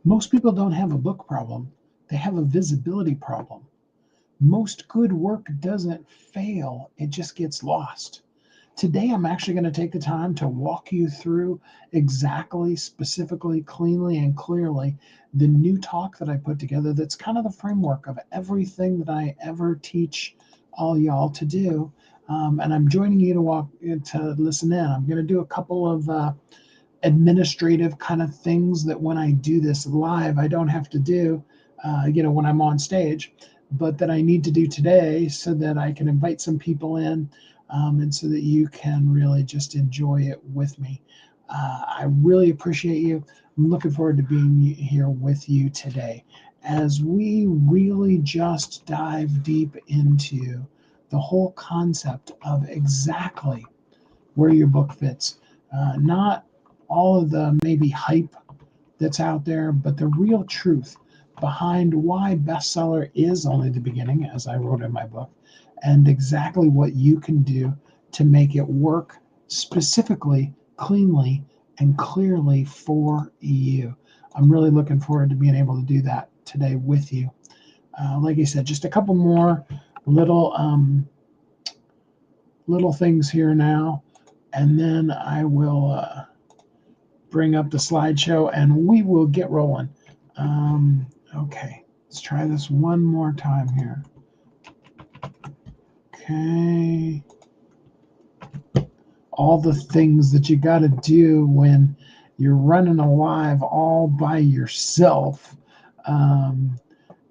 Most people don't have a book problem, they have a visibility problem. Most good work doesn't fail, it just gets lost. Today, I'm actually going to take the time to walk you through exactly, specifically, cleanly, and clearly the new talk that I put together that's kind of the framework of everything that I ever teach all y'all to do. And I'm joining you to listen in. I'm going to do a couple of administrative kind of things that when I do this live, I don't have to do, when I'm on stage, but that I need to do today so that I can invite some people in, and so that you can really just enjoy it with me. I really appreciate you. I'm looking forward to being here with you today as we really just dive deep into the whole concept of exactly where your book fits. Not all of the maybe hype that's out there, but the real truth behind why bestseller is only the beginning, as I wrote in my book, and exactly what you can do to make it work specifically, cleanly, and clearly for you. I'm really looking forward to being able to do that today with you. Like I said, just a couple more little little things here now, and then I will bring up the slideshow and we will get rolling. Okay, let's try this one more time here. Okay. All the things that you got to do when you're running a live all by yourself. Um,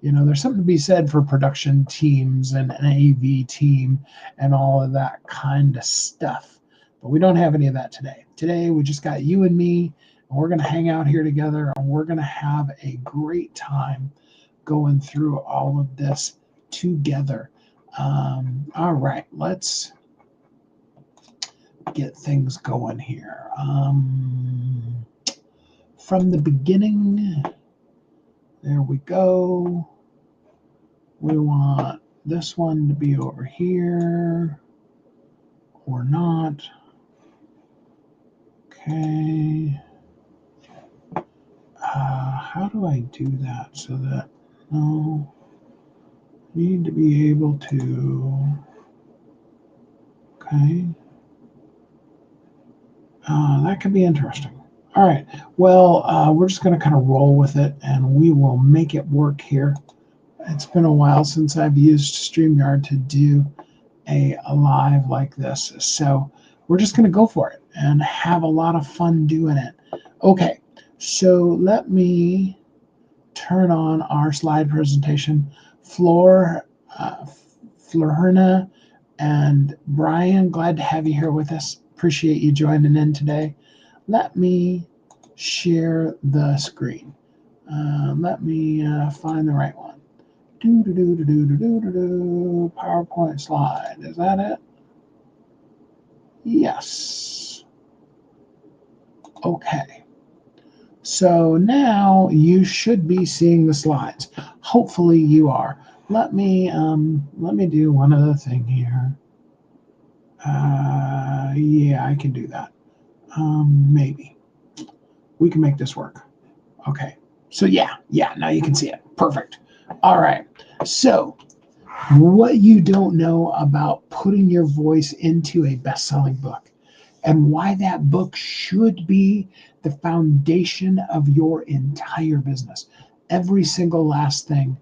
there's something to be said for production teams and an AV team and all of that kind of stuff. But we don't have any of that today. Today, we just got you and me, and we're going to hang out here together, and we're going to have a great time going through all of this together. All right, let's get things going here. From the beginning, there we go. We want this one to be over here or not. Okay. How do I do that so that, no, need to be able to, okay. That could be interesting. All right. Well, we're just going to kind of roll with it and we will make it work here. It's been a while since I've used StreamYard to do a live like this. So we're just going to go for it and have a lot of fun doing it. Okay. So let me turn on our slide presentation. Florina and Brian, glad to have you here with us. Appreciate you joining in today. Let me share the screen. Let me find the right one. PowerPoint slide. Is that it? Yes. Okay. So now you should be seeing the slides. Hopefully you are. Let me do one other thing here. Yeah, I can do that. Maybe we can make this work. Okay. So yeah, now you can see it. Perfect. All right. So what you don't know about putting your voice into a best-selling book and why that book should be the foundation of your entire business. Every single last thing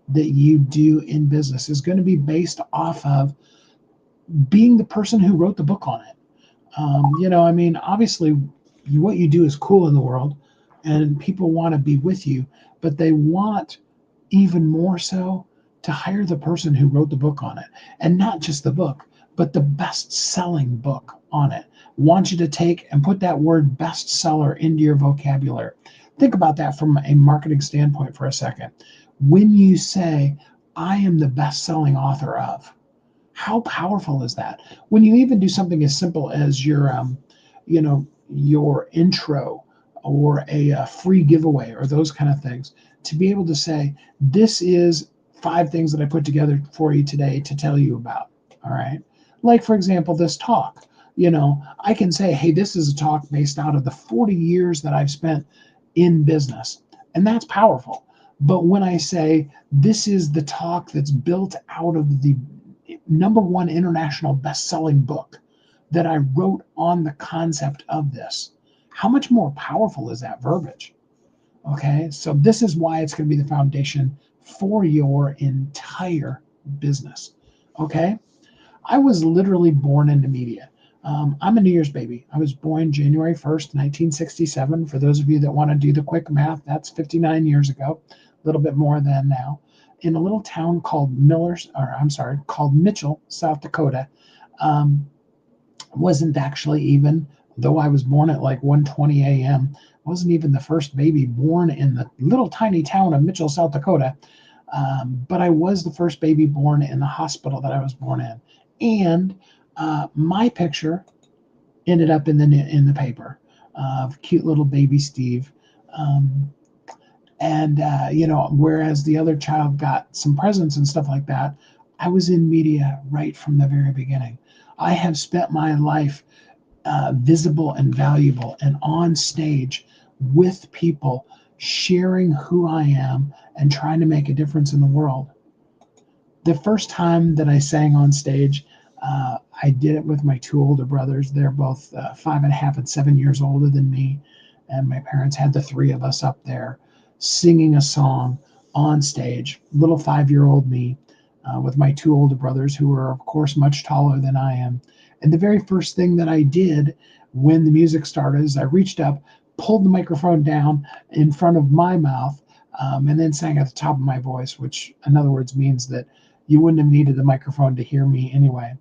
that you do in business is going to be based off of being the person who wrote the book on it. Obviously, what you do is cool in the world and people want to be with you, but they want even more so to hire the person who wrote the book on it. And not just the book, but the best-selling book on it. Want you to take and put that word bestseller into your vocabulary. Think about that from a marketing standpoint for a second. When you say, I am the best-selling author of, how powerful is that? When you even do something as simple as your intro or a free giveaway or those kind of things, to be able to say, this is 5 things that I put together for you today to tell you about. All right. Like, for example, this talk, I can say, hey, this is a talk based out of the 40 years that I've spent in business. And that's powerful. But when I say this is the talk that's built out of the #1 international best-selling book that I wrote on the concept of this, how much more powerful is that verbiage? Okay, so this is why it's going to be the foundation for your entire business. Okay, I was literally born into media. I'm a New Year's baby. I was born January 1st, 1967. For those of you that want to do the quick math, that's 59 years ago, a little bit more than now, in a little town called called Mitchell, South Dakota. Um, wasn't actually even, though I was born at like 1:20 a.m., wasn't even the first baby born in the little tiny town of Mitchell, South Dakota. But I was the first baby born in the hospital that I was born in. And my picture ended up in the paper of cute little baby Steve. Um, and whereas the other child got some presents and stuff like that, I was in media right from the very beginning. I have spent my life visible and valuable and on stage with people, sharing who I am and trying to make a difference in the world. The first time that I sang on stage, I did it with my two older brothers. They're both 5.5 and 7 years older than me. And my parents had the three of us up there singing a song on stage, little 5-year-old me, with my two older brothers, who were, of course, much taller than I am. And the very first thing that I did when the music started is I reached up, pulled the microphone down in front of my mouth, and then sang at the top of my voice, which in other words means that you wouldn't have needed the microphone to hear me anyway.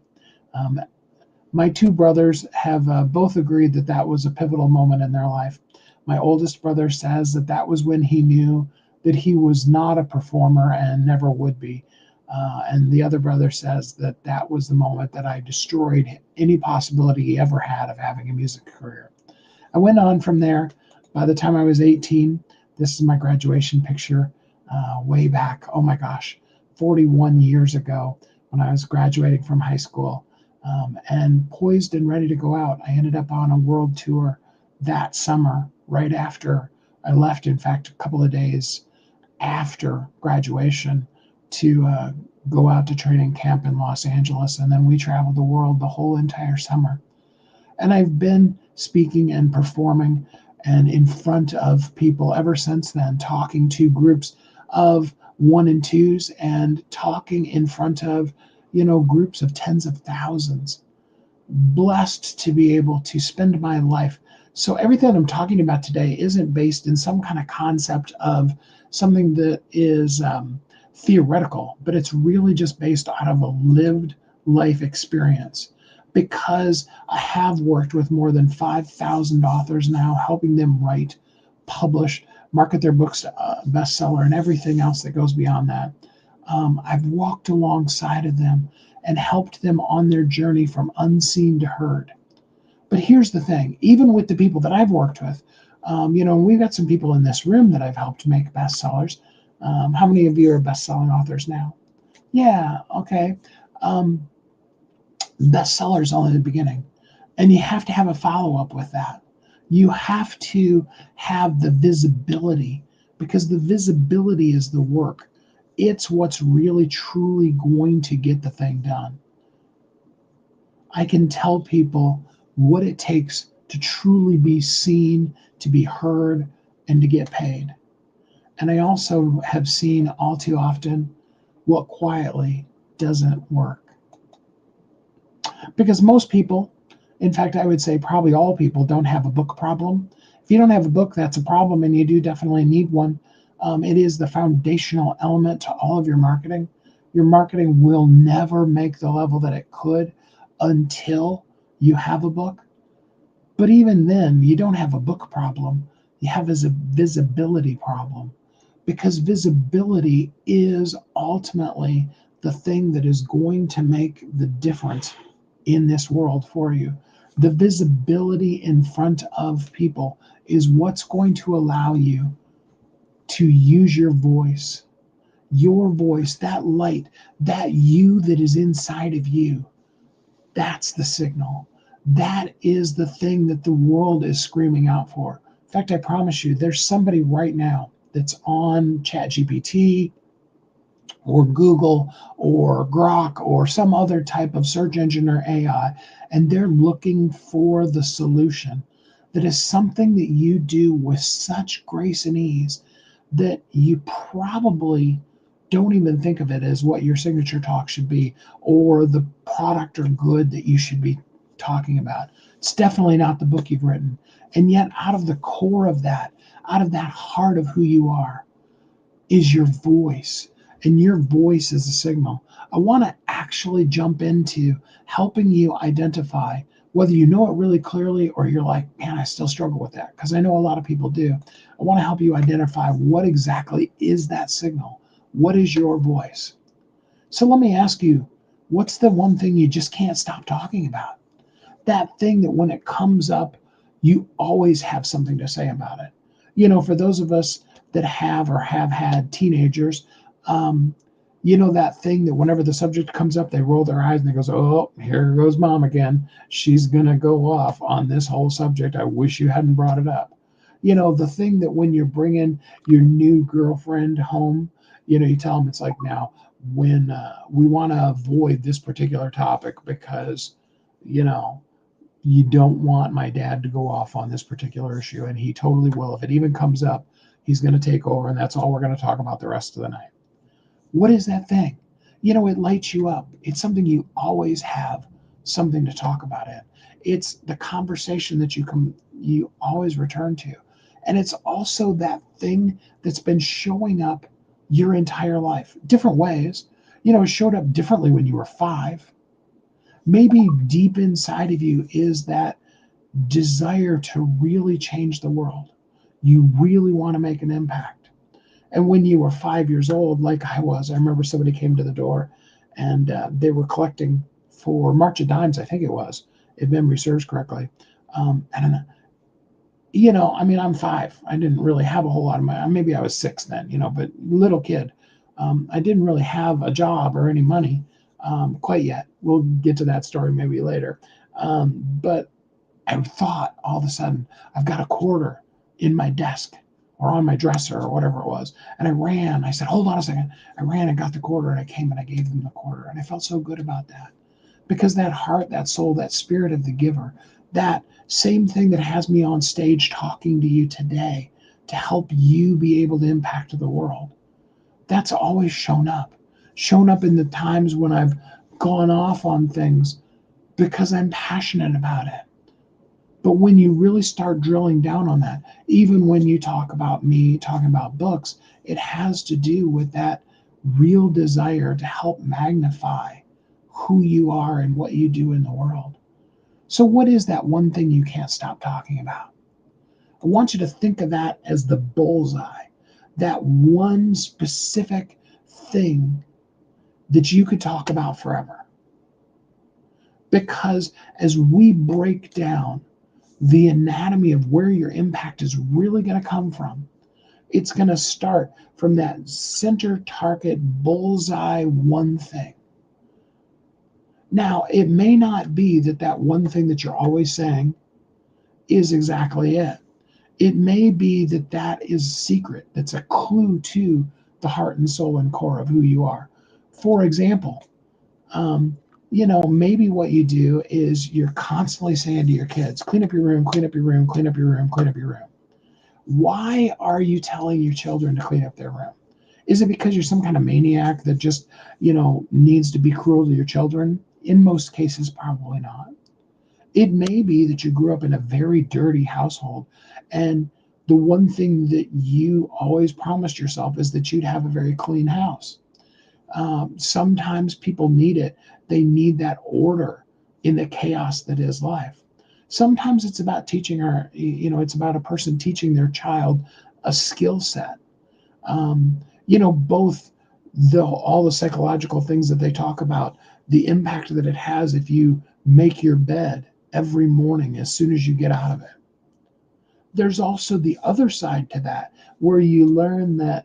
Um, my two brothers have both agreed that that was a pivotal moment in their life. My oldest brother says that that was when he knew that he was not a performer and never would be. And the other brother says that that was the moment that I destroyed any possibility he ever had of having a music career. I went on from there. By the time I was 18, this is my graduation picture way back, oh my gosh, 41 years ago when I was graduating from high school, and poised and ready to go out. I ended up on a world tour that summer, right after I left, in fact, a couple of days after graduation, to go out to training camp in Los Angeles. And then we traveled the world the whole entire summer. And I've been speaking and performing and in front of people ever since then, talking to groups of one and twos and talking in front of, groups of tens of thousands. Blessed to be able to spend my life. So everything I'm talking about today isn't based in some kind of concept of something that is theoretical, but it's really just based out of a lived life experience. Because I have worked with more than 5,000 authors now, helping them write, publish, market their books to bestseller, and everything else that goes beyond that. I've walked alongside of them and helped them on their journey from unseen to heard. But here's the thing, even with the people that I've worked with, we've got some people in this room that I've helped make bestsellers. How many of you are best-selling authors now? Yeah, okay. Bestsellers only the beginning. And you have to have a follow-up with that. You have to have the visibility, because the visibility is the work. It's what's really truly going to get the thing done. I can tell people what it takes to truly be seen, to be heard, and to get paid. And I also have seen all too often what quietly doesn't work. Because most people, in fact, I would say probably all people, don't have a book problem. If you don't have a book, that's a problem, and you do definitely need one. It is the foundational element to all of your marketing. Your marketing will never make the level that it could until you have a book. But even then, you don't have a book problem. You have a visibility problem, because visibility is ultimately the thing that is going to make the difference in this world for you. The visibility in front of people is what's going to allow you to use your voice, that light, that you that is inside of you. That's the signal. That is the thing that the world is screaming out for. In fact, I promise you, there's somebody right now that's on ChatGPT or Google or Grok or some other type of search engine or AI, and they're looking for the solution that is something that you do with such grace and ease that you probably don't even think of it as what your signature talk should be or the product or good that you should be talking about. It's definitely not the book you've written. And yet, out of the core of that, out of that heart of who you are, is your voice. And your voice is a signal. I want to actually jump into helping you identify whether you know it really clearly or you're like, man, I still struggle with that, because I know a lot of people do. I want to help you identify what exactly is that signal. What is your voice? So let me ask you, what's the one thing you just can't stop talking about? That thing that when it comes up, you always have something to say about it. For those of us that have or have had teenagers, um, that thing that whenever the subject comes up, they roll their eyes and they goes, oh, here goes mom again. She's going to go off on this whole subject. I wish you hadn't brought it up. The thing that when you're bringing your new girlfriend home, you tell them it's like, now, when we want to avoid this particular topic because, you know, you don't want my dad to go off on this particular issue, and he totally will. If it even comes up, he's going to take over, and that's all we're going to talk about the rest of the night. What is that thing? It lights you up. It's something you always have something to talk about it. It's the conversation that you always return to. And it's also that thing that's been showing up your entire life, different ways. It showed up differently when you were 5. Maybe deep inside of you is that desire to really change the world. You really want to make an impact. And when you were 5 years old, like I was, I remember somebody came to the door and they were collecting for March of Dimes, I think it was, if memory serves correctly. And, I'm 5. I didn't really have a whole lot of money. Maybe I was 6 then, but little kid. I didn't really have a job or any money quite yet. We'll get to that story maybe later. But I thought all of a sudden, I've got a quarter in my desk or on my dresser or whatever it was. And I ran. I said, hold on a second. I ran and got the quarter, and I came and I gave them the quarter. And I felt so good about that, because that heart, that soul, that spirit of the giver, that same thing that has me on stage talking to you today to help you be able to impact the world, that's always shown up in the times when I've gone off on things because I'm passionate about it. But when you really start drilling down on that, even when you talk about me talking about books, it has to do with that real desire to help magnify who you are and what you do in the world. So what is that one thing you can't stop talking about? I want you to think of that as the bullseye, that one specific thing that you could talk about forever. Because as we break down the anatomy of where your impact is really going to come from, it's going to start from that center target bullseye one thing. Now, it may not be that one thing that you're always saying is exactly it. It may be that is secret. That's a clue to the heart and soul and core of who you are. For example, maybe what you do is you're constantly saying to your kids, clean up your room, clean up your room, clean up your room, clean up your room. Why are you telling your children to clean up their room? Is it because you're some kind of maniac that just, needs to be cruel to your children? In most cases, probably not. It may be that you grew up in a very dirty household, and the one thing that you always promised yourself is that you'd have a very clean house. Sometimes people need it. They need that order in the chaos that is life. Sometimes it's about it's about a person teaching their child a skill set. Both all the psychological things that they talk about, the impact that it has if you make your bed every morning as soon as you get out of it. There's also the other side to that, where you learn that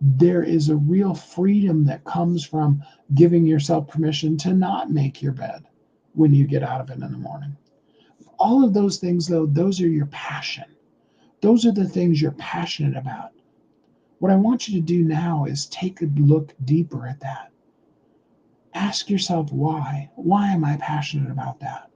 there is a real freedom that comes from giving yourself permission to not make your bed when you get out of it in the morning. All of those things, though, those are your passion. Those are the things you're passionate about. What I want you to do now is take a look deeper at that. Ask yourself why. Why am I passionate about that?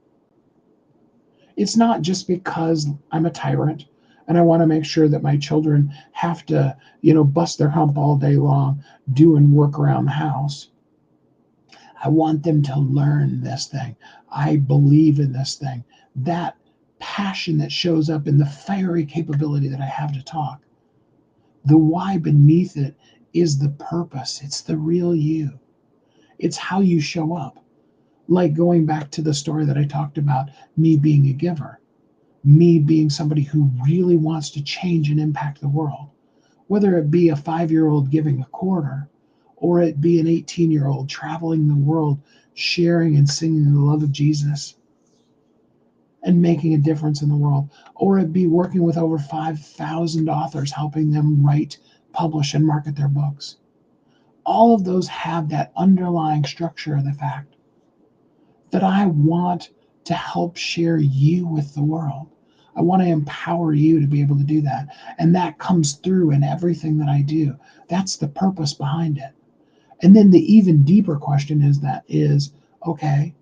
It's not just because I'm a tyrant and I want to make sure that my children have to, bust their hump all day long doing work around the house. I want them to learn this thing. I believe in this thing. That passion that shows up in the fiery capability that I have to talk. The why beneath it is the purpose. It's the real you. It's how you show up. Like going back to the story that I talked about, me being a giver, me being somebody who really wants to change and impact the world, whether it be a 5-year-old giving a quarter, or it be an 18-year-old traveling the world, sharing and singing the love of Jesus and making a difference in the world, or it be working with over 5,000 authors, helping them write, publish, and market their books. All of those have that underlying structure of the fact that I want to help share you with the world. I want to empower you to be able to do that. And that comes through in everything that I do. That's the purpose behind it. And then the even deeper question is, okay,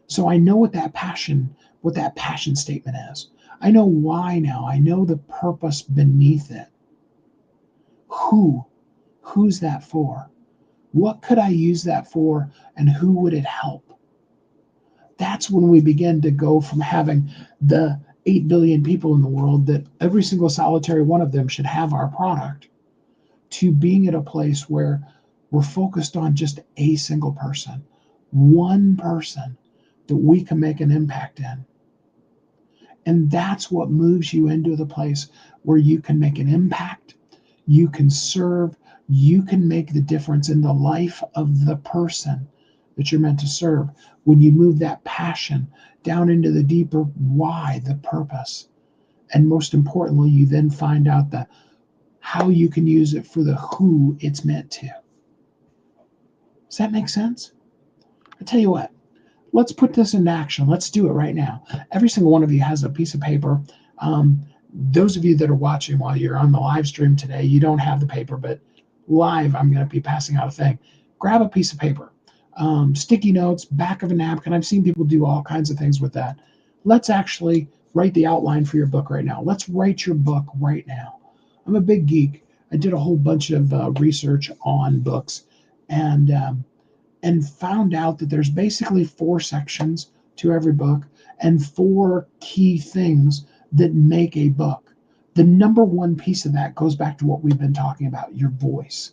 so I know what that passion statement is. I know why now. I know the purpose beneath it. Who's that for? What could I use that for, and who would it help? That's when we begin to go from having the 8 billion people in the world that every single solitary one of them should have our product, to being at a place where we're focused on just a single person, one person that we can make an impact in. And that's what moves you into the place where you can make an impact, you can serve, you can make the difference in the life of the person that you're meant to serve. When you move that passion down into the deeper why, the purpose. And most importantly, you then find out how you can use it for the who it's meant to. Does that make sense? I tell you what, let's put this into action. Let's do it right now. Every single one of you has a piece of paper. Those of you that are watching while you're on the live stream today, you don't have the paper, but live, I'm going to be passing out a thing. Grab a piece of paper, sticky notes, back of a napkin. I've seen people do all kinds of things with that. Let's actually write the outline for your book right now. Let's write your book right now. I'm a big geek. I did a whole bunch of research on books and found out that there's basically 4 sections to every book and 4 key things that make a book. The number one piece of that goes back to what we've been talking about, your voice,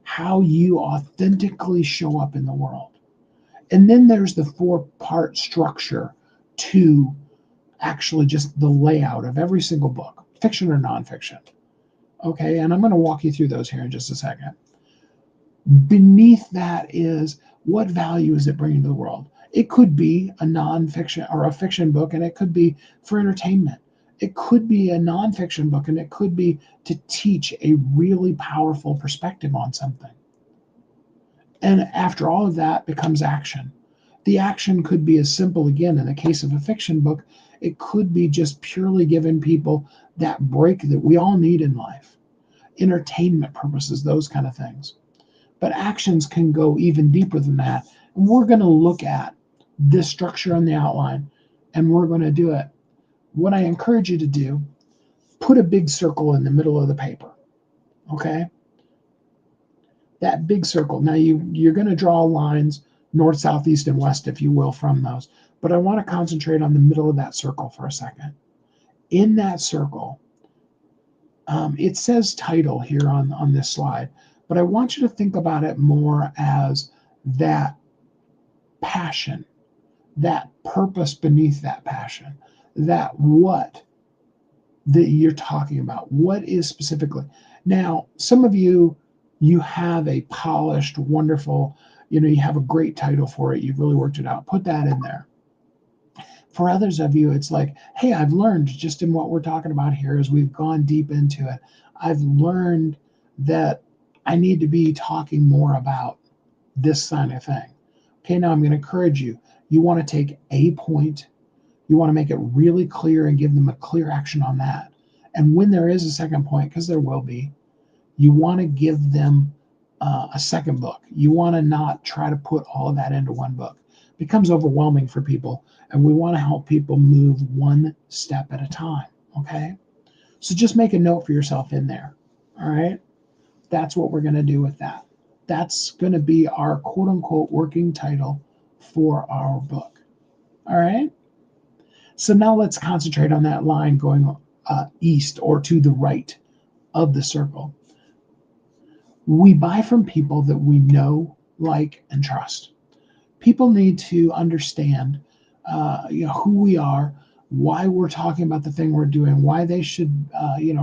how you authentically show up in the world. And then there's the 4-part structure to actually just the layout of every single book, fiction or nonfiction. Okay, and I'm going to walk you through those here in just a second. Beneath that is, what value is it bringing to the world? It could be a nonfiction or a fiction book, and it could be for entertainment. It could be a nonfiction book, and it could be to teach a really powerful perspective on something. And after all of that becomes action. The action could be as simple, again, in the case of a fiction book, it could be just purely giving people that break that we all need in life. Entertainment purposes, those kind of things. But actions can go even deeper than that. And we're going to look at this structure on the outline, and we're going to do it. What I encourage you to do, put a big circle in the middle of the paper. Okay? That big circle. Now you're going to draw lines north, south, east, and west, if you will, from those. But I want to concentrate on the middle of that circle for a second. In that circle, it says title here on this slide, but I want you to think about it more as that passion, that purpose beneath that passion, that what that you're talking about. What is specifically? Now, some of you have a polished, wonderful, you have a great title for it. You've really worked it out. Put that in there. For others of you, it's like, hey, I've learned just in what we're talking about here as we've gone deep into it. I've learned that I need to be talking more about this kind of thing. Okay, now I'm going to encourage you. You want to take a point. You want to make it really clear and give them a clear action on that. And when there is a second point, because there will be, You want to give them a second book. You want to not try to put all of that into one book. It becomes overwhelming for people, and we want to help people move one step at a time. Okay? So just make a note for yourself in there. All right? That's what we're going to do with that. That's going to be our quote unquote working title for our book. All right? So now let's concentrate on that line going east or to the right of the circle. We buy from people that we know, like, and trust. People need to understand who we are, why we're talking about the thing we're doing, why they should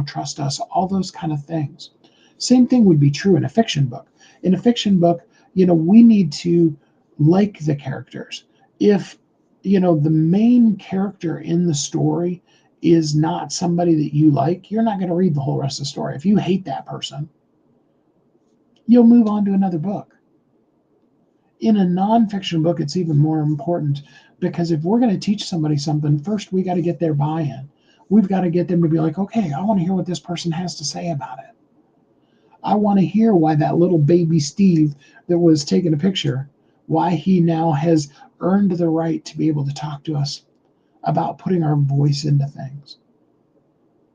trust us, all those kind of things. Same thing would be true in a fiction book. In a fiction book, we need to like the characters. If the main character in the story is not somebody that you like, you're not going to read the whole rest of the story. If you hate that person, you'll move on to another book. In a nonfiction book, it's even more important, because if we're going to teach somebody something, first we got to get their buy-in. We've got to get them to be like, okay, I want to hear what this person has to say about it. I want to hear why that little baby Steve that was taking a picture, why he now has earned the right to be able to talk to us about putting our voice into things.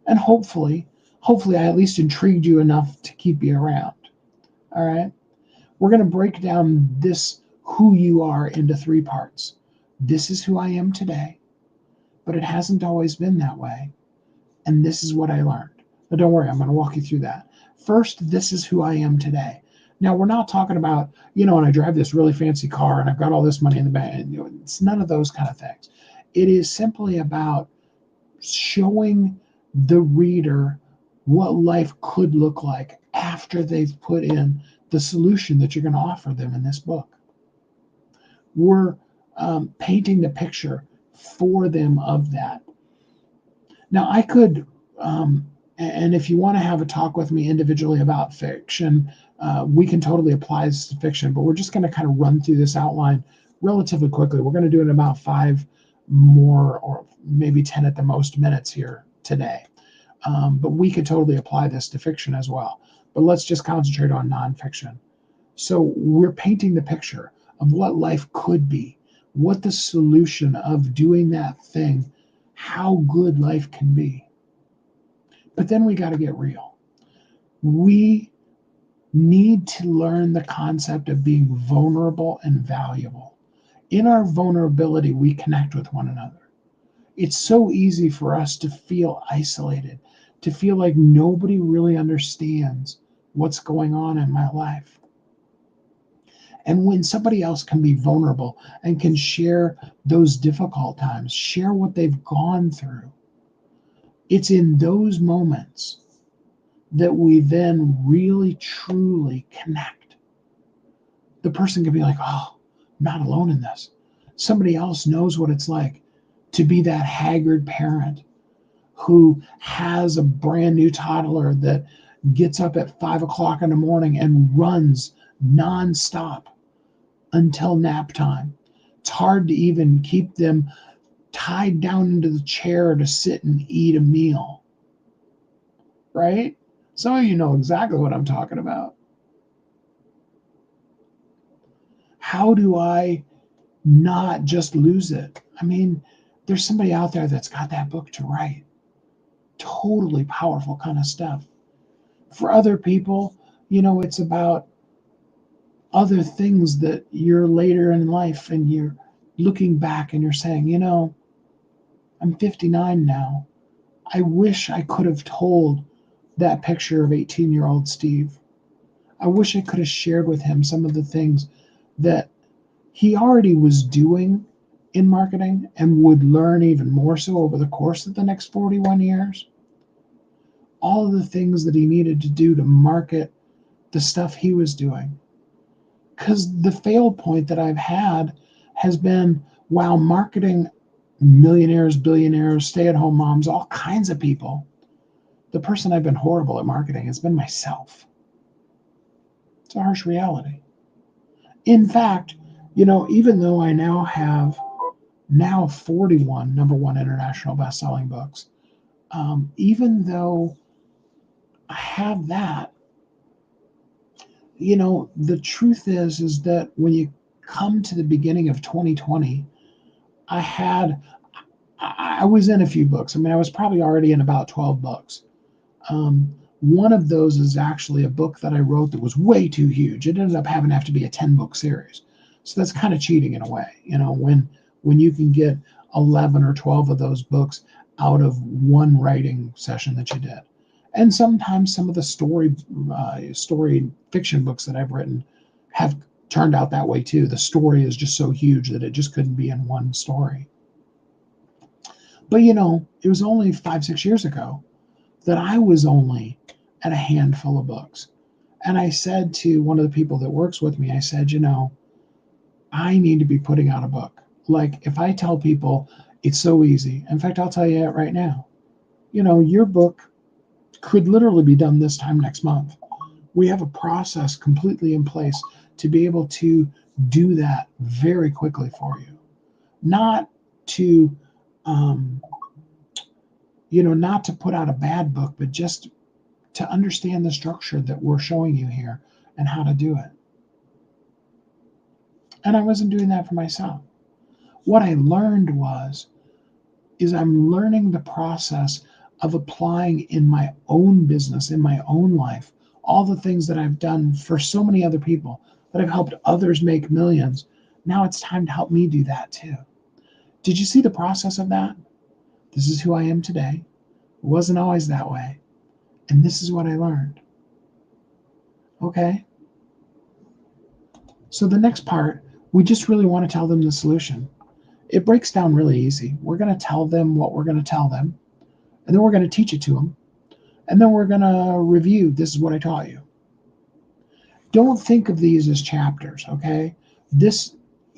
And hopefully I at least intrigued you enough to keep you around. All right? We're going to break down this who you are into three parts. This is who I am today, but it hasn't always been that way. And this is what I learned. But don't worry, I'm going to walk you through that. First, this is who I am today. Now, we're not talking about, and I drive this really fancy car and I've got all this money in the bank. It's none of those kind of things. It is simply about showing the reader what life could look like after they've put in the solution that you're going to offer them in this book. We're painting the picture for them of that. Now, I could, and if you want to have a talk with me individually about fiction, we can totally apply this to fiction, but we're just going to kind of run through this outline relatively quickly. We're going to do it in about 5 more or maybe 10 at the most minutes here today. But we could totally apply this to fiction as well. But let's just concentrate on nonfiction. So we're painting the picture of what life could be, what the solution of doing that thing, how good life can be. But then we got to get real. We need to learn the concept of being vulnerable and valuable. In our vulnerability, we connect with one another. It's so easy for us to feel isolated, to feel like nobody really understands what's going on in my life. And when somebody else can be vulnerable and can share those difficult times, share what they've gone through, it's in those moments that we then really, truly connect. The person can be like, oh, I'm not alone in this. Somebody else knows what it's like to be that haggard parent who has a brand new toddler that gets up at 5 o'clock in the morning and runs nonstop until nap time. It's hard to even keep them tied down into the chair to sit and eat a meal. Right? Some of you know exactly what I'm talking about. How do I not just lose it? I mean, there's somebody out there that's got that book to write. Totally powerful kind of stuff. For other people, it's about other things that you're later in life and you're looking back and you're saying, I'm 59 now. I wish I could have told that picture of 18-year-old Steve. I wish I could have shared with him some of the things that he already was doing in marketing and would learn even more so over the course of the next 41 years. All of the things that he needed to do to market the stuff he was doing. Because the fail point that I've had has been, while marketing millionaires, billionaires, stay-at-home moms, all kinds of people, the person I've been horrible at marketing has been myself. It's a harsh reality. In fact, even though I now have 41 number one international best-selling books, even though I have that, The truth is that when you come to the beginning of 2020, I had, I was in a few books. I mean, I was probably already in about 12 books. One of those is actually a book that I wrote that was way too huge. It ended up having to have to be a 10-book series. So that's kind of cheating in a way, when you can get 11 or 12 of those books out of one writing session that you did. And sometimes some of the story fiction books that I've written have turned out that way too. The story is just so huge that it just couldn't be in one story. But it was only 5, 6 years ago that I was only at a handful of books. And I said to one of the people that works with me, I said, I need to be putting out a book. Like, if I tell people it's so easy, in fact, I'll tell you it right now, your book could literally be done this time next month. We have a process completely in place to be able to do that very quickly for you. Not to, not to put out a bad book, but just to understand the structure that we're showing you here and how to do it. And I wasn't doing that for myself. What I learned is I'm learning the process of applying in my own business, in my own life, all the things that I've done for so many other people, that I've helped others make millions. Now it's time to help me do that too. Did you see the process of that? This is who I am today. It wasn't always that way. And this is what I learned. Okay? So the next part, we just really want to tell them the solution. It breaks down really easy. We're going to tell them what we're going to tell them, and then we're going to teach it to them, and then we're going to review, this is what I taught you. Don't think of these as chapters, okay?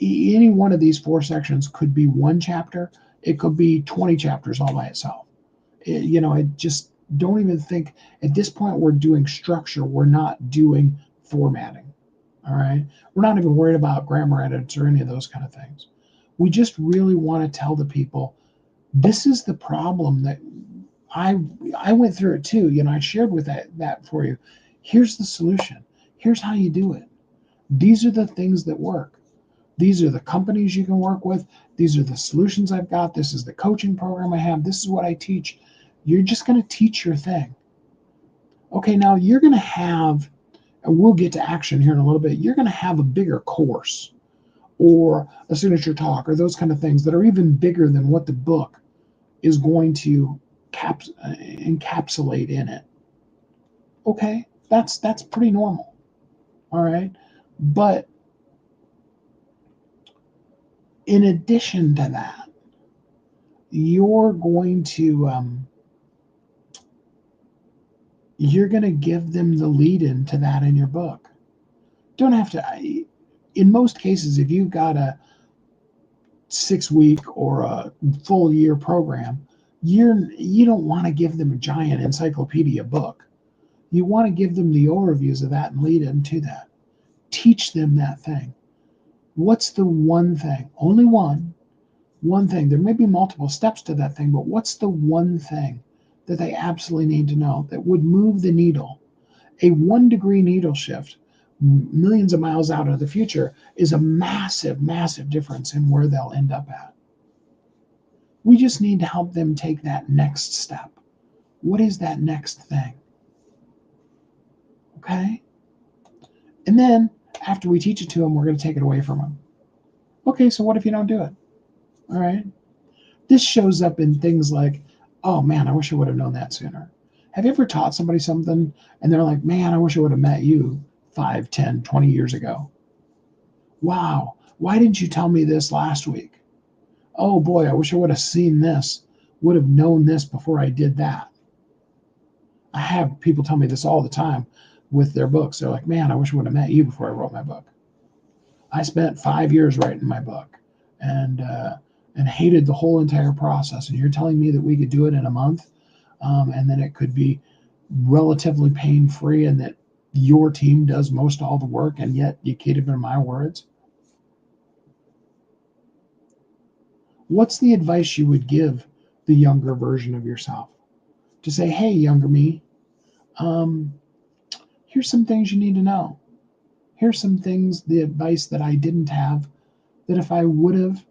Any one of these 4 sections could be one chapter. It could be 20 chapters all by itself. Just don't even think, at this point we're doing structure, we're not doing formatting. All right, we're not even worried about grammar edits or any of those kind of things. We just really want to tell the people, this is the problem that I went through it too. I shared with that for you. Here's the solution. Here's how you do it. These are the things that work. These are the companies you can work with. These are the solutions I've got. This is the coaching program I have. This is what I teach. You're just going to teach your thing. Okay, now you're going to have, and we'll get to action here in a little bit, you're going to have a bigger course or a signature talk or those kind of things that are even bigger than what the book is going to encapsulate in it. Okay, that's pretty normal. All right, but in addition to that, you're going to give them the lead into that in your book. Don't have to. In most cases, if you've got a 6-week or a full year program, you don't want to give them a giant encyclopedia book. You want to give them the overviews of that and lead them to that. Teach them that thing. What's the one thing? Only one thing. There may be multiple steps to that thing, but what's the one thing that they absolutely need to know that would move the needle? A 1-degree needle shift, millions of miles out of the future, is a massive, massive difference in where they'll end up at. We just need to help them take that next step. What is that next thing? Okay? And then after we teach it to them, we're going to take it away from them. Okay, so what if you don't do it? All right? This shows up in things like, oh man, I wish I would have known that sooner. Have you ever taught somebody something and they're like, man, I wish I would have met you 5, 10, 20 years ago? Wow, why didn't you tell me this last week? Oh boy, I wish I would have seen this, would have known this before I did that. I have people tell me this all the time with their books. They're like, man, I wish I would have met you before I wrote my book. I spent 5 years writing my book and hated the whole entire process. And you're telling me that we could do it in a month, and then it could be relatively pain-free, and that your team does most all the work, and yet you can't even my words? What's the advice you would give the younger version of yourself? To say, hey, younger me, here's some things you need to know. Here's some things, the advice that I didn't have, that if I would have,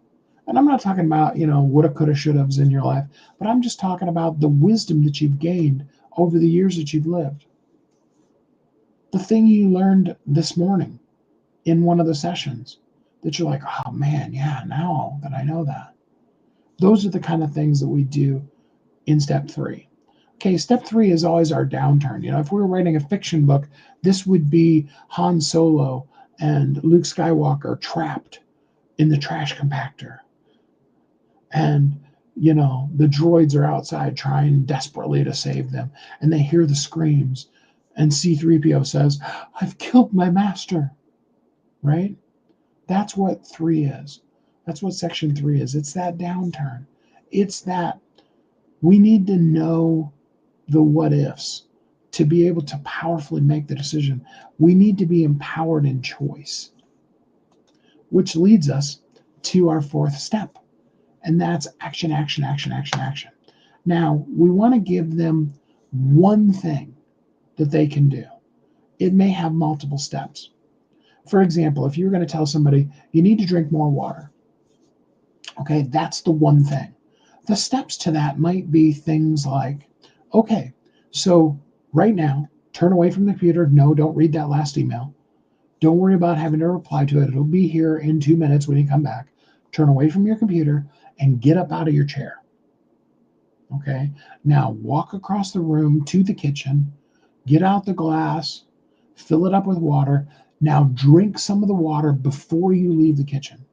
and I'm not talking about, woulda, coulda, should haves in your life, but I'm just talking about the wisdom that you've gained over the years that you've lived. The thing you learned this morning in one of the sessions that you're like, oh man, yeah, now that I know that. Those are the kind of things that we do in step 3. Okay, step 3 is always our downturn. If we were writing a fiction book, this would be Han Solo and Luke Skywalker trapped in the trash compactor. And, the droids are outside trying desperately to save them. And they hear the screams. And C-3PO says, I've killed my master. Right? That's what 3 is. That's what section 3 is. It's that downturn. It's that we need to know the what ifs to be able to powerfully make the decision. We need to be empowered in choice, which leads us to our 4th step. And that's action, action, action, action, action. Now, we want to give them one thing that they can do. It may have multiple steps. For example, if you're going to tell somebody, you need to drink more water, okay, that's the one thing. The steps to that might be things like, okay, so right now, turn away from the computer. No, don't read that last email. Don't worry about having to reply to it. It'll be here in 2 minutes when you come back. Turn away from your computer and get up out of your chair. Okay, now walk across the room to the kitchen, get out the glass, fill it up with water. Now drink some of the water before you leave the kitchen.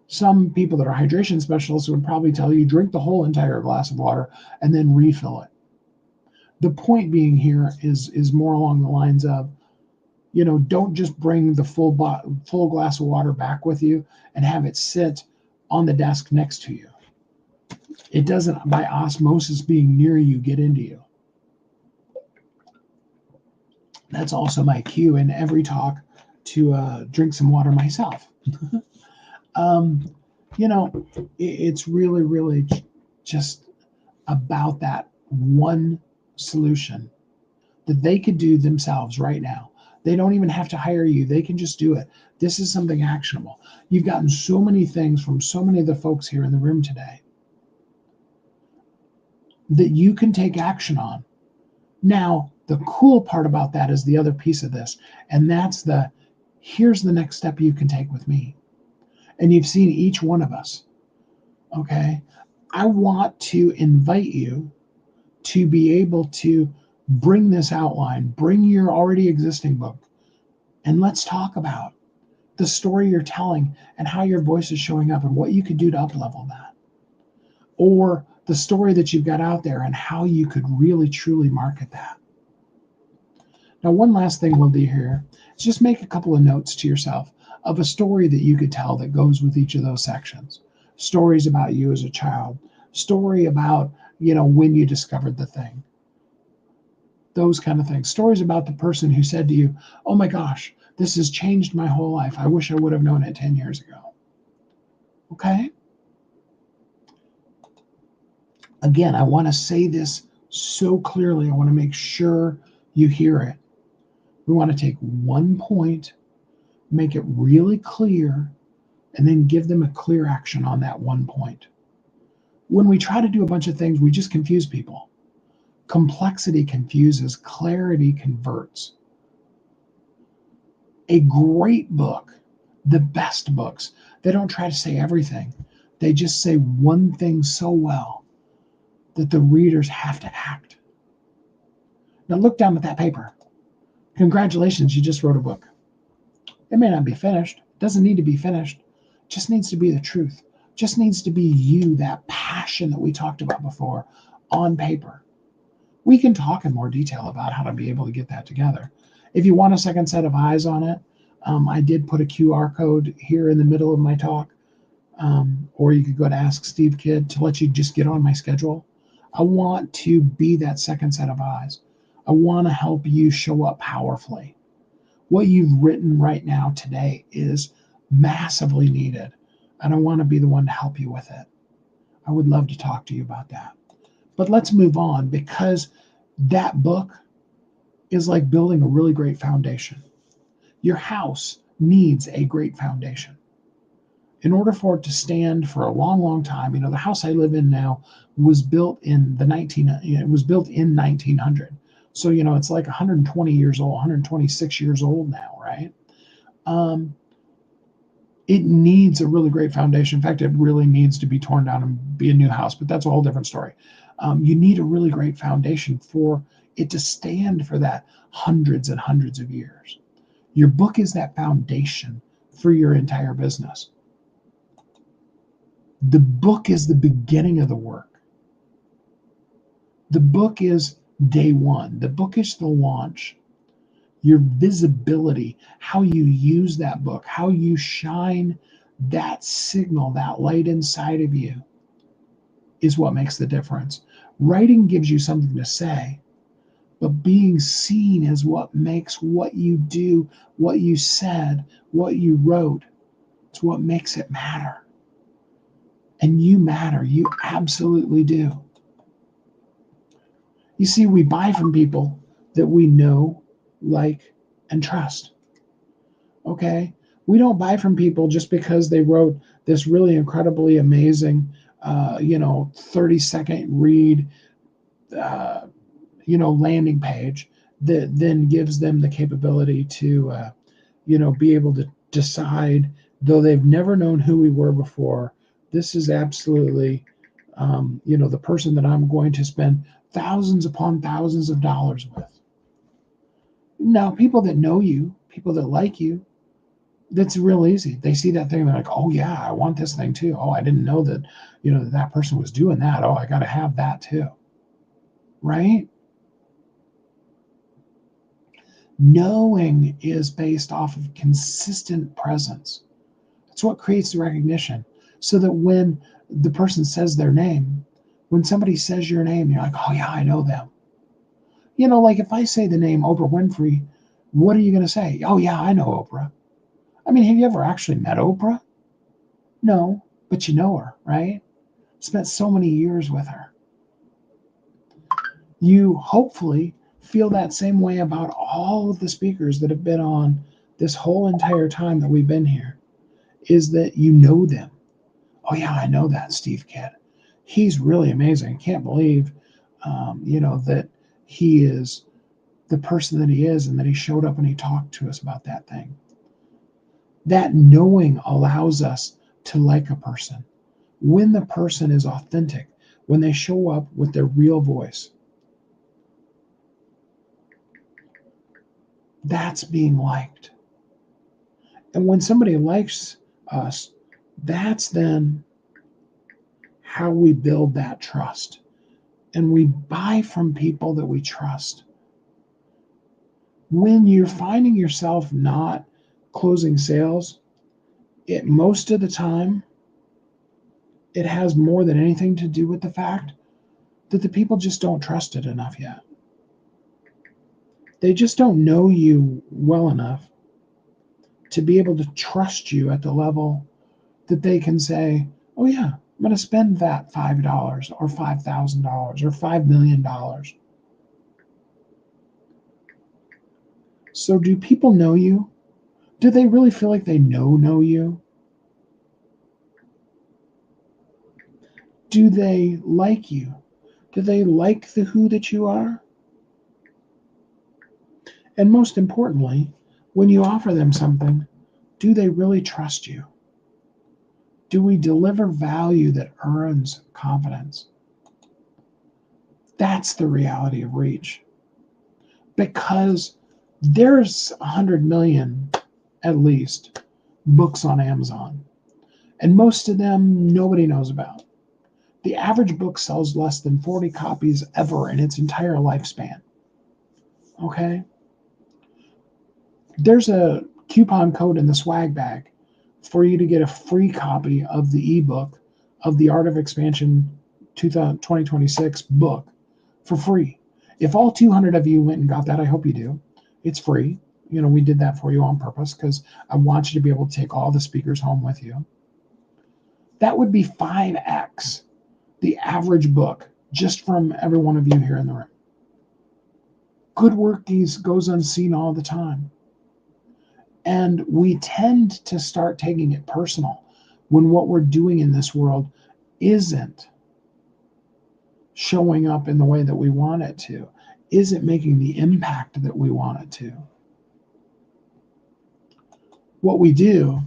Some people that are hydration specialists would probably tell you drink the whole entire glass of water and then refill it. The point being here is more along the lines of, don't just bring the full glass of water back with you and have it sit on the desk next to you. It doesn't, by osmosis being near you, get into you. That's also my cue in every talk to drink some water myself. It's really, really just about that one solution that they could do themselves right now. They don't even have to hire you. They can just do it. This is something actionable. You've gotten so many things from so many of the folks here in the room today that you can take action on. Now, the cool part about that is the other piece of this, and that's here's the next step you can take with me. And you've seen each one of us, okay? I want to invite you to be able to bring this outline, bring your already existing book, and let's talk about the story you're telling and how your voice is showing up and what you could do to up-level that. Or the story that you've got out there and how you could really, truly market that. Now, one last thing we'll do here is just make a couple of notes to yourself of a story that you could tell that goes with each of those sections. Stories about you as a child, story about, when you discovered the thing. Those kind of things. Stories about the person who said to you, oh my gosh, this has changed my whole life. I wish I would have known it 10 years ago. Okay? Again, I want to say this so clearly. I want to make sure you hear it. We want to take one point, make it really clear, and then give them a clear action on that one point. When we try to do a bunch of things, we just confuse people. Complexity confuses, clarity converts. A great book, the best books, they don't try to say everything. They just say one thing so well that the readers have to act. Now look down at that paper. Congratulations, you just wrote a book. It may not be finished. It doesn't need to be finished. It just needs to be the truth. It just needs to be you, that passion that we talked about before, on paper. We can talk in more detail about how to be able to get that together. If you want a second set of eyes on it, I did put a QR code here in the middle of my talk, or you could go to Ask Steve Kidd to let you just get on my schedule. I want to be that second set of eyes. I want to help you show up powerfully. What you've written right now today is massively needed, and I want to be the one to help you with it. I would love to talk to you about that. But let's move on, because that book is like building a really great foundation. Your house needs a great foundation. In order for it to stand for a long, long time, the house I live in now was built in it was built in 1900. So, it's like 120 years old, 126 years old now, right? Um, it needs a really great foundation. In fact, it really needs to be torn down and be a new house, but that's a whole different story. You need a really great foundation for it to stand for that hundreds and hundreds of years. Your book is that foundation for your entire business. The book is the beginning of the work. The book is day one. The book is the launch. Your visibility, how you use that book, how you shine that signal, that light inside of you, is what makes the difference. Writing gives you something to say, but being seen is what makes what you do, what you said, what you wrote, it's what makes it matter. And you matter. You absolutely do. You see, we buy from people that we know, like, and trust. Okay? We don't buy from people just because they wrote this really incredibly amazing, 30-second read, landing page that then gives them the capability to, be able to decide, though they've never known who we were before, this is absolutely, the person that I'm going to spend thousands upon thousands of dollars with. Now, people that know you, people that like you, that's real easy. They see that thing and they're like, oh yeah, I want this thing too. Oh, I didn't know that, that person was doing that. Oh, I got to have that too. Right? Knowing is based off of consistent presence. It's what creates the recognition. So that when the person says their name, when somebody says your name, you're like, oh yeah, I know them. Like if I say the name Oprah Winfrey, what are you going to say? Oh yeah, I know Oprah. I mean, have you ever actually met Oprah? No, but you know her, right? Spent so many years with her. You hopefully feel that same way about all of the speakers that have been on this whole entire time that we've been here, is that you know them. Oh yeah, I know that Steve Kidd. He's really amazing. Can't believe, that he is the person that he is and that he showed up and he talked to us about that thing. That knowing allows us to like a person. When the person is authentic, when they show up with their real voice, that's being liked. And when somebody likes us, that's then how we build that trust. And we buy from people that we trust. When you're finding yourself not closing sales, most of the time, it has more than anything to do with the fact that the people just don't trust it enough yet. They just don't know you well enough to be able to trust you at the level that they can say, oh yeah, I'm going to spend that $5 or $5,000 or $5 million. So do people know you? Do they really feel like they know you? Do they like you? Do they like the who that you are? And most importantly, when you offer them something, do they really trust you? Do we deliver value that earns confidence? That's the reality of reach. Because there's 100 million, at least, books on Amazon. And most of them nobody knows about. The average book sells less than 40 copies ever in its entire lifespan. Okay? There's a coupon code in the swag bag for you to get a free copy of the ebook of the Art of Expansion 2026 book for free. If all 200 of you went and got that, I hope you do. It's free. We did that for you on purpose because I want you to be able to take all the speakers home with you. That would be 5x the average book just from every one of you here in the room. Good work goes unseen all the time. And we tend to start taking it personal when what we're doing in this world isn't showing up in the way that we want it to, isn't making the impact that we want it to. What we do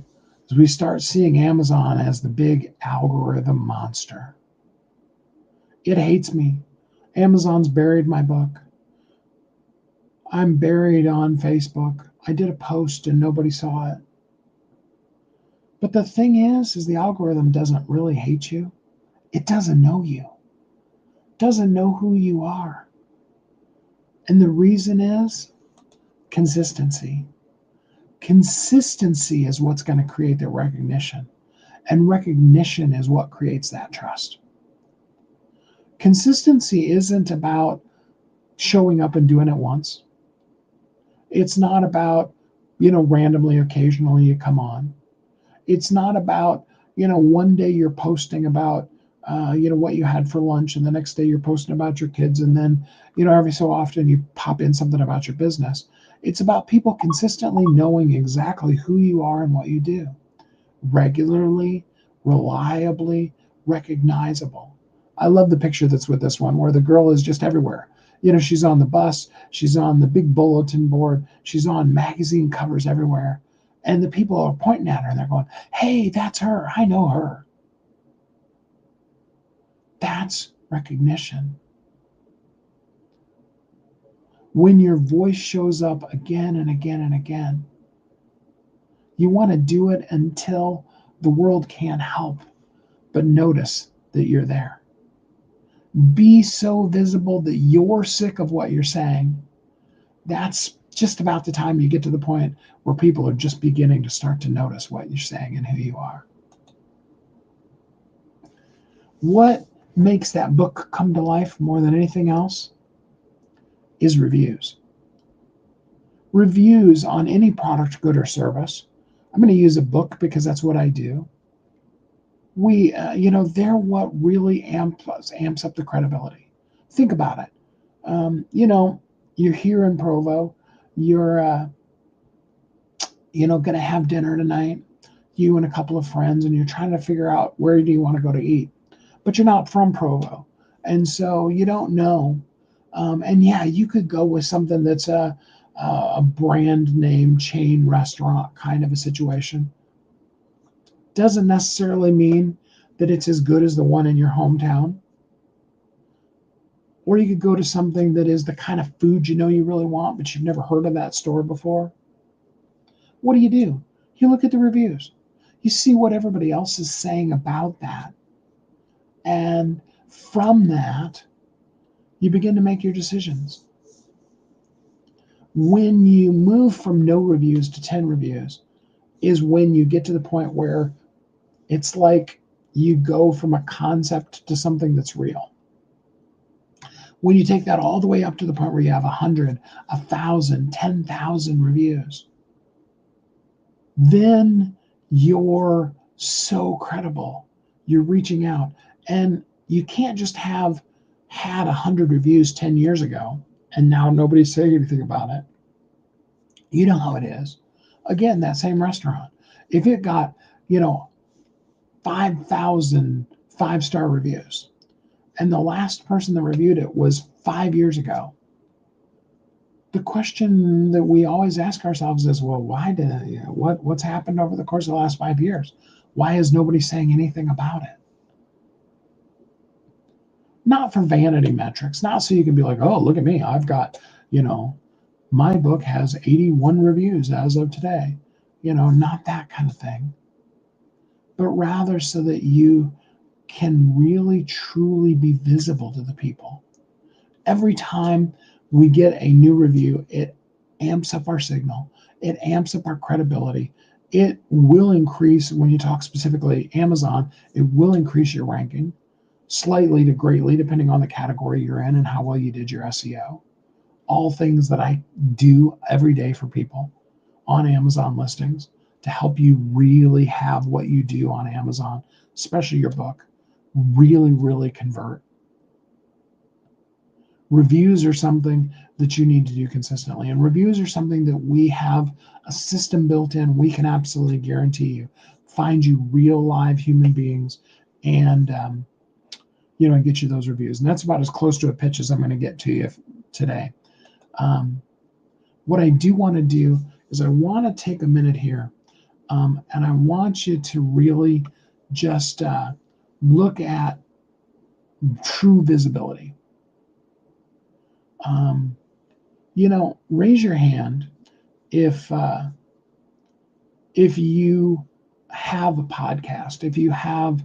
is we start seeing Amazon as the big algorithm monster. It hates me. Amazon's buried my book. I'm buried on Facebook. I did a post and nobody saw it. But the thing is the algorithm doesn't really hate you. It doesn't know you. It doesn't know who you are. And the reason is consistency. Consistency is what's going to create the recognition. And recognition is what creates that trust. Consistency isn't about showing up and doing it once. It's not about, randomly, occasionally you come on. It's not about, one day you're posting about, what you had for lunch, and the next day you're posting about your kids, and then, every so often you pop in something about your business. It's about people consistently knowing exactly who you are and what you do. Regularly, reliably, recognizable. I love the picture that's with this one where the girl is just everywhere. She's on the bus, she's on the big bulletin board, she's on magazine covers everywhere. And the people are pointing at her and they're going, hey, that's her. I know her. That's recognition. When your voice shows up again and again and again, you want to do it until the world can't help but notice that you're there. Be so visible that you're sick of what you're saying. That's just about the time you get to the point where people are just beginning to start to notice what you're saying and who you are. What makes that book come to life more than anything else is reviews. Reviews on any product, good or service. I'm going to use a book because that's what I do. They're what really amps up the credibility. Think about it. You're here in Provo. You're, going to have dinner tonight, you and a couple of friends, and you're trying to figure out where do you want to go to eat. But you're not from Provo. And so you don't know. And yeah, you could go with something that's a brand name chain restaurant kind of a situation. Doesn't necessarily mean that it's as good as the one in your hometown. Or you could go to something that is the kind of food you really want, but you've never heard of that store before. What do? You look at the reviews. You see what everybody else is saying about that. And from that, you begin to make your decisions. When you move from no reviews to 10 reviews is when you get to the point where it's like you go from a concept to something that's real. When you take that all the way up to the point where you have 100, 1,000, 10,000 reviews, then you're so credible. You're reaching out. And you can't just have had 100 reviews 10 years ago and now nobody's saying anything about it. You know how it is. Again, that same restaurant, if it got, 5,000 5-star reviews, and the last person that reviewed it was 5 years ago, the question that we always ask ourselves is, well, what's happened over the course of the last 5 years? Why is nobody saying anything about it? Not for vanity metrics, not so you can be like, oh, look at me. I've got, my book has 81 reviews as of today. Not that kind of thing. But rather so that you can really, truly be visible to the people. Every time we get a new review, it amps up our signal. It amps up our credibility. It will increase, when you talk specifically Amazon, it will increase your ranking slightly to greatly, depending on the category you're in and how well you did your SEO. All things that I do every day for people on Amazon listings to help you really have what you do on Amazon, especially your book, really, really convert. Reviews are something that you need to do consistently. And reviews are something that we have a system built in. We can absolutely guarantee you, find you real live human beings and, and get you those reviews. And that's about as close to a pitch as I'm going to get to you today. What I do want to do is I want to take a minute here, and I want you to really just look at true visibility. Raise your hand if you have a podcast, if you have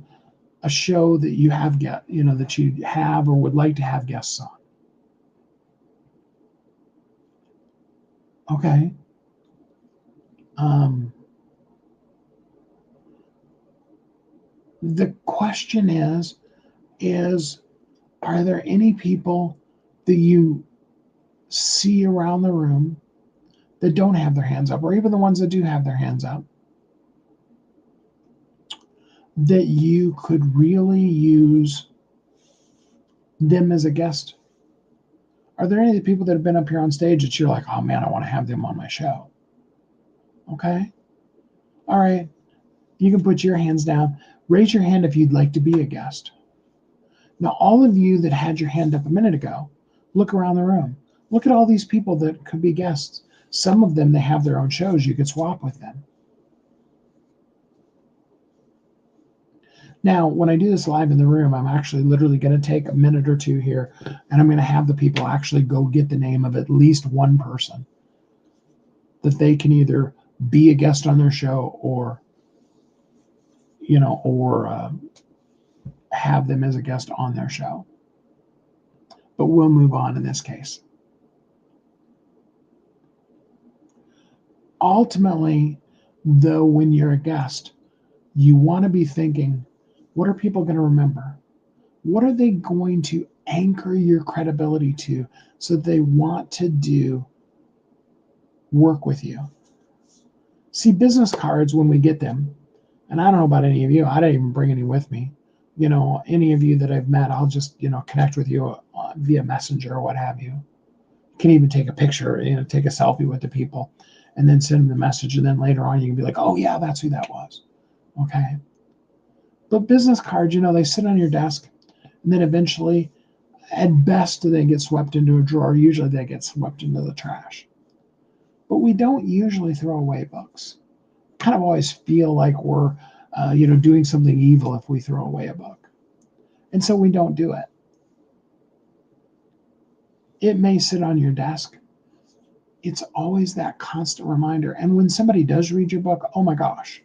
a show that you have that you have or would like to have guests on. Okay. The question is, are there any people that you see around the room that don't have their hands up, or even the ones that do have their hands up, that you could really use them as a guest? Are there any people that have been up here on stage that you're like, oh man, I want to have them on my show? Okay. All right. You can put your hands down. Raise your hand if you'd like to be a guest. Now, all of you that had your hand up a minute ago, look around the room. Look at all these people that could be guests. Some of them, they have their own shows. You could swap with them. Now, when I do this live in the room, I'm actually literally going to take a minute or two here, and I'm going to have the people actually go get the name of at least one person that they can either be a guest on their show or have them as a guest on their show. But we'll move on in this case. Ultimately, though, when you're a guest, you want to be thinking, what are people going to remember? What are they going to anchor your credibility to so that they want to do work with you? See, business cards, when we get them, and I don't know about any of you, I didn't even bring any with me. Any of you that I've met, I'll just, connect with you via Messenger or what have you. You can even take a picture, take a selfie with the people and then send them the message. And then later on, you can be like, oh yeah, that's who that was. Okay. But business cards, they sit on your desk and then eventually, at best, they get swept into a drawer. Usually they get swept into the trash. But we don't usually throw away books. Kind of always feel like we're, doing something evil if we throw away a book. And so we don't do it. It may sit on your desk. It's always that constant reminder. And when somebody does read your book, oh my gosh.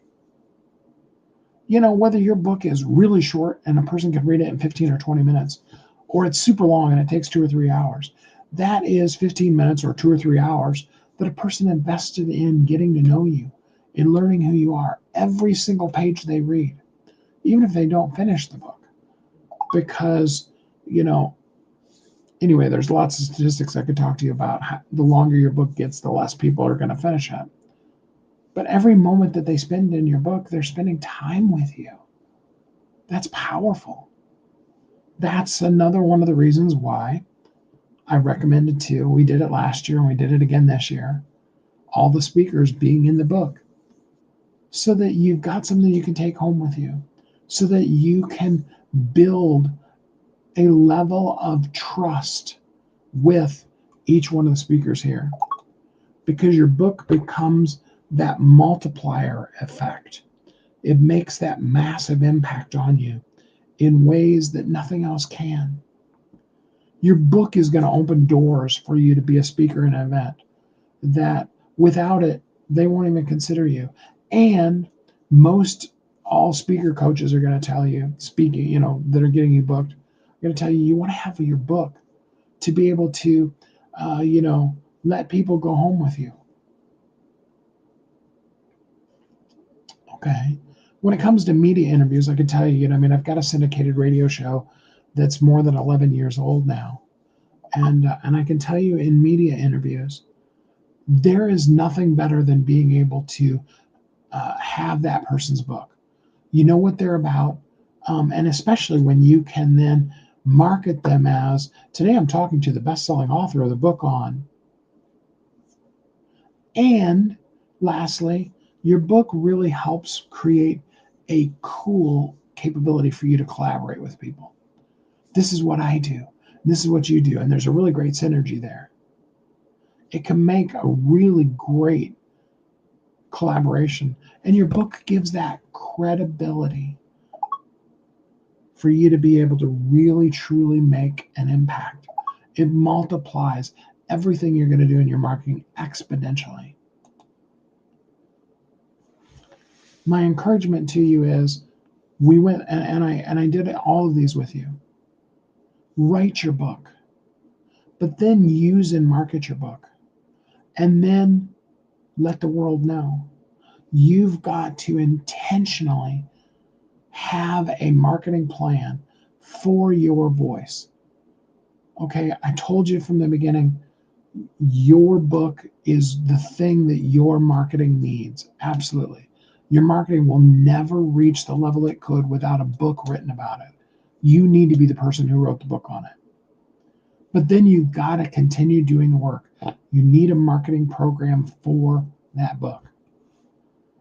Whether your book is really short and a person can read it in 15 or 20 minutes, or it's super long and it takes 2 or 3 hours, that is 15 minutes or 2 or 3 hours that a person invested in getting to know you, in learning who you are, every single page they read, even if they don't finish the book. Because, anyway, there's lots of statistics I could talk to you about. The longer your book gets, the less people are going to finish it. But every moment that they spend in your book, they're spending time with you. That's powerful. That's another one of the reasons why I recommended to, we did it last year and we did it again this year, all the speakers being in the book, so that you've got something you can take home with you, so that you can build a level of trust with each one of the speakers here, because your book becomes that multiplier effect. It makes that massive impact on you in ways that nothing else can. Your book is going to open doors for you to be a speaker in an event that without it, they won't even consider you. And all speaker coaches are going to tell you, speaking, that are getting you booked, are going to tell you want to have your book to be able to, let people go home with you. Okay. When it comes to media interviews, I can tell you, I've got a syndicated radio show that's more than 11 years old now. And I can tell you, in media interviews, there is nothing better than being able to have that person's book. You know what they're about. And especially when you can then Market them as, today I'm talking to the best-selling author of the book on. And lastly, your book really helps create a cool capability for you to collaborate with people. This is what I do. This is what you do. And there's a really great synergy there. It can make a really great collaboration. And your book gives that credibility for you to be able to really, truly make an impact. It multiplies everything you're going to do in your marketing exponentially. My encouragement to you is, we went and I did all of these with you. Write your book, but then use and market your book, and then let the world know. You've got to intentionally have a marketing plan for your voice. Okay, I told you from the beginning, your book is the thing that your marketing needs. Absolutely. Your marketing will never reach the level it could without a book written about it. You need to be the person who wrote the book on it. But then you've got to continue doing the work. You need a marketing program for that book.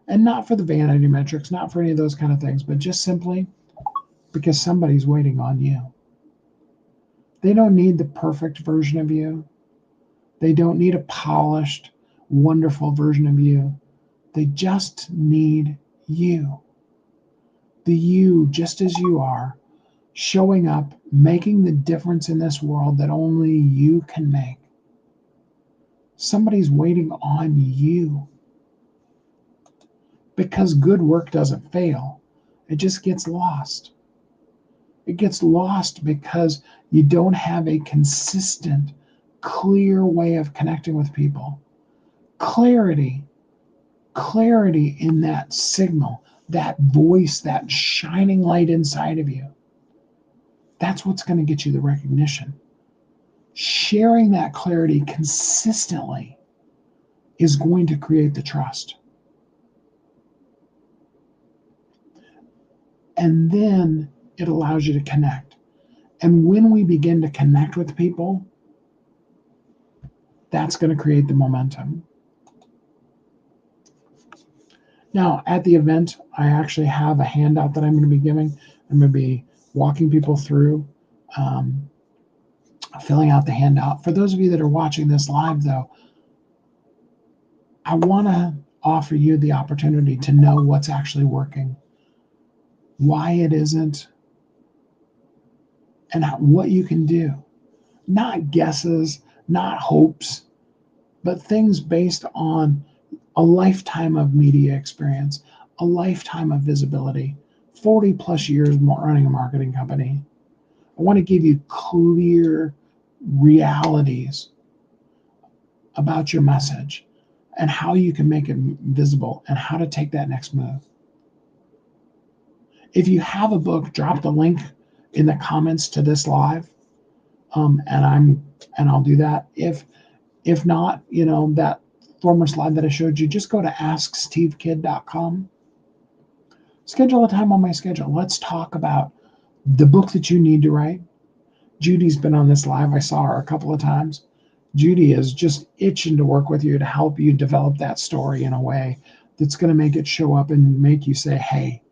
And not for the vanity metrics, not for any of those kind of things, but just simply because somebody's waiting on you. They don't need the perfect version of you. They don't need a polished, wonderful version of you. They just need you. The you, just as you are, showing up, making the difference in this world that only you can make. Somebody's waiting on you. Because good work doesn't fail. It just gets lost. It gets lost because you don't have a consistent, clear way of connecting with people. Clarity in that signal, that voice, that shining light inside of you. That's what's going to get you the recognition. Sharing that clarity consistently is going to create the trust. And then it allows you to connect. And when we begin to connect with people, that's going to create the momentum. Now, at the event, I actually have a handout that I'm going to be giving. I'm going to be walking people through filling out the handout. For those of you that are watching this live, though, I want to offer you the opportunity to know what's actually working, why it isn't, and what you can do. Not guesses, not hopes, but things based on a lifetime of media experience, a lifetime of visibility, 40 plus years running a marketing company. I want to give you clear realities about your message and how you can make it visible and how to take that next move. If you have a book, drop the link in the comments to this live, and I'll do that. If not, that former slide that I showed you, just go to askstevekidd.com. Schedule a time on my schedule. Let's talk about the book that you need to write. Judy's been on this live. I saw her a couple of times. Judy is just itching to work with you to help you develop that story in a way that's going to make it show up and make you say, hey,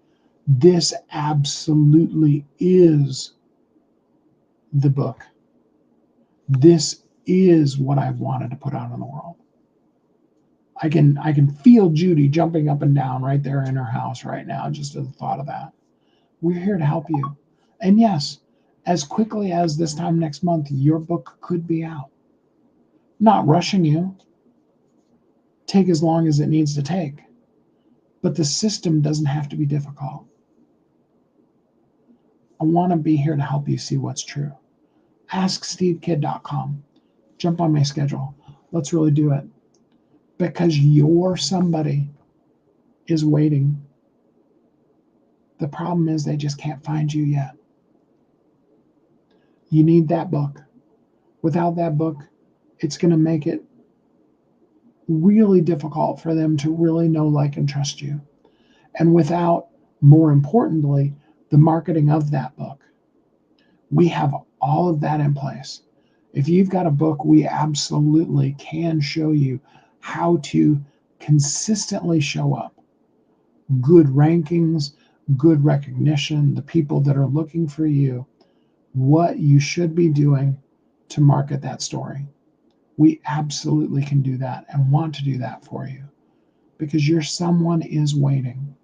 this absolutely is the book. This is what I've wanted to put out in the world. I can feel Judy jumping up and down right there in her house right now, just at the thought of that. We're here to help you. And yes, as quickly as this time next month, your book could be out. Not rushing you. Take as long as it needs to take. But the system doesn't have to be difficult. I want to be here to help you see what's true. AskSteveKidd.com. Jump on my schedule. Let's really do it. Because your somebody is waiting. The problem is they just can't find you yet. You need that book. Without that book, it's going to make it really difficult for them to really know, like, and trust you. And without, more importantly, the marketing of that book, We have all of that in place. If you've got a book, we absolutely can show you how to consistently show up. Good rankings, good recognition, the people that are looking for you, what you should be doing to market that story. We absolutely can do that and want to do that for you because your someone is waiting.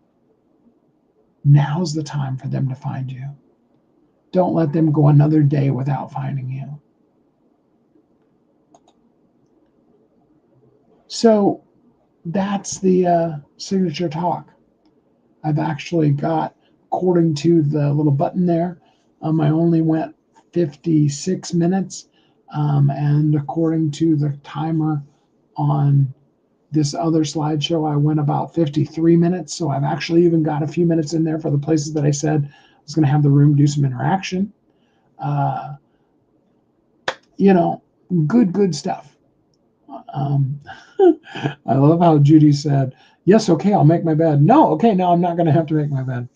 Now's the time for them to find you. Don't let them go another day without finding you. So that's the signature talk. I've actually got, according to the little button there, I only went 56 minutes. And according to the timer on this other slideshow, I went about 53 minutes. So I've actually even got a few minutes in there for the places that I said I was going to have the room do some interaction. Good stuff. I love how Judy said, yes, okay, I'll make my bed. No, okay, now I'm not going to have to make my bed.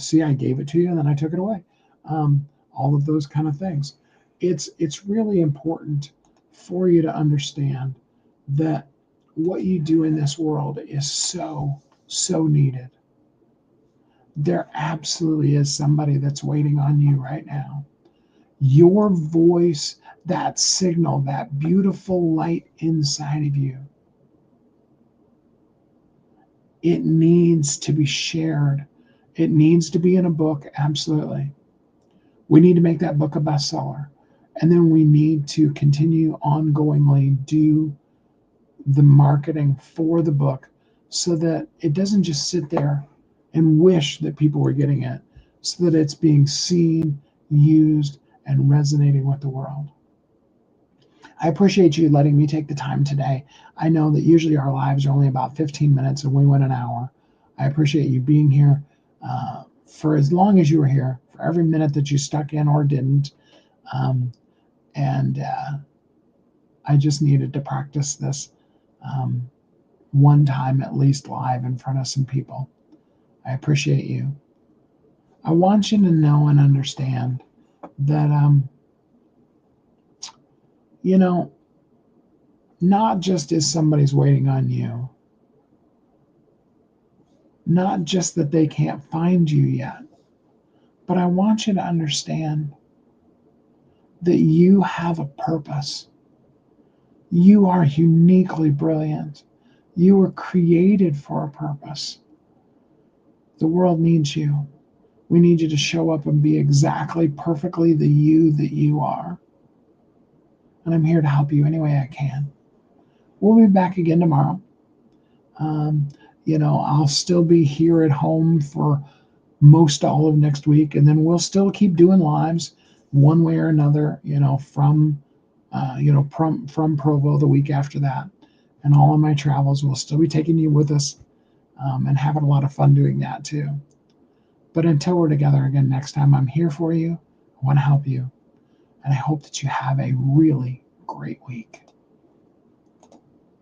See, I gave it to you and then I took it away. All of those kind of things. It's really important for you to understand that what you do in this world is so needed. There absolutely is somebody that's waiting on you right now. Your voice, that signal, that beautiful light inside of you, it needs to be shared. It needs to be in a book, absolutely. We need to make that book a bestseller. And then we need to continue ongoingly do the marketing for the book so that it doesn't just sit there and wish that people were getting it, so that it's being seen, used, and resonating with the world. I appreciate you letting me take the time today. I know that usually our lives are only about 15 minutes and we went an hour. I appreciate you being here for as long as you were here, for every minute that you stuck in or didn't. I just needed to practice this one time at least live in front of some people. I appreciate you. I want you to know and understand that, not just is somebody's waiting on you, not just that they can't find you yet, but I want you to understand that you have a purpose. You are uniquely brilliant. You were created for a purpose. The world needs you. We need you to show up and be exactly, perfectly the you that you are. And I'm here to help you any way I can. We'll be back again tomorrow. I'll still be here at home for most all of next week, and then we'll still keep doing lives one way or another, from Provo the week after that. And all of my travels, we'll still be taking you with us and having a lot of fun doing that too. But until we're together again next time, I'm here for you. I want to help you. And I hope that you have a really great week.